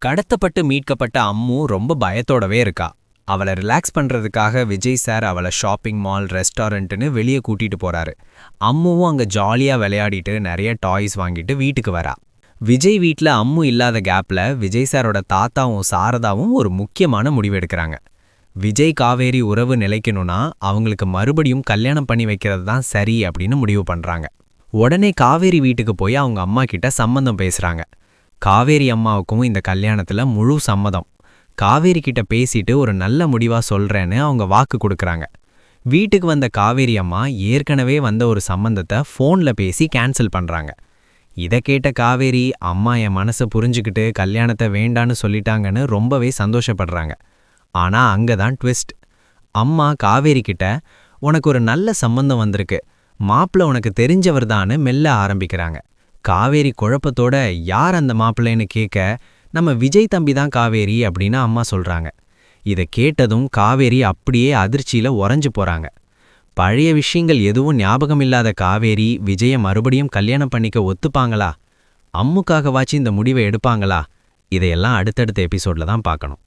கடத்தப்பட்டு மீட்கப்பட்ட அம்மு ரொம்ப பயத்தோடவே இருக்கா. அவளை ரிலாக்ஸ் பண்றதுக்காக விஜய் சார் அவளை ஷாப்பிங் மால் ரெஸ்டாரண்ட்னு வெளியே கூட்டிட்டு போறாரு. அம்முவும் அங்க ஜாலியா விளையாடிட்டு நிறைய டாய்ஸ் வாங்கிட்டு வீட்டுக்கு வரா. விஜய் வீட்ல அம்மு இல்லாத கேப்ல விஜய் சாரோட தாத்தாவும் சாரதாவும் ஒரு முக்கியமான முடிவு எடுக்கிறாங்க. விஜய் காவேரி உறவு நிலைக்கணும்னா அவங்களுக்கு மறுபடியும் கல்யாணம் பண்ணி வைக்கிறது தான் சரி அப்படின்னு முடிவு பண்றாங்க. உடனே காவேரி வீட்டுக்கு போய் அவங்க அம்மா கிட்ட சம்மந்தம் பேசுறாங்க. காவேரி அம்மாவுக்கும் இந்த கல்யாணத்துல முழு சம்மதம். காவேரி கிட்ட பேசிட்டு ஒரு நல்ல முடிவா சொல்றேன்னு அவங்க வாக்கு கொடுக்கறாங்க. வீட்டுக்கு வந்த காவேரி அம்மா ஏற்கனவே வந்த ஒரு சம்பந்தத்தை ஃபோன்ல பேசி கேன்சல் பண்றாங்க. இதை கேட்ட காவேரி அம்மா என் மனசை புரிஞ்சுக்கிட்டு கல்யாணத்தை வேண்டான்னு சொல்லிட்டாங்கன்னு ரொம்பவே சந்தோஷப்படுறாங்க. ஆனா அங்கதான் ட்விஸ்ட். அம்மா காவேரி கிட்ட உனக்கு ஒரு நல்ல சம்பந்தம் வந்திருக்கு, மாப்பிள்ள உனக்கு தெரிஞ்சவர் தான்னு மெல்ல ஆரம்பிக்கிறாங்க. காவேரி குழப்பத்தோட யார் அந்த மாப்பிள்ளைன்னு கேட்க நம்ம விஜய் தம்பி தான் காவேரி அப்படின்னு அம்மா சொல்றாங்க. இதை கேட்டதும் காவேரி அப்படியே அதிர்ச்சியில உறைஞ்சு போறாங்க. பழைய விஷயங்கள் எதுவும் ஞாபகம் இல்லாத காவேரி விஜய மறுபடியும் கல்யாணம் பண்ணிக்க ஒத்துப்பாங்களா? அம்முக்காகவாச்சு இந்த முடிவை எடுப்பாங்களா? இதையெல்லாம் அடுத்தடுத்த எபிசோட்ல தான் பார்க்கணும்.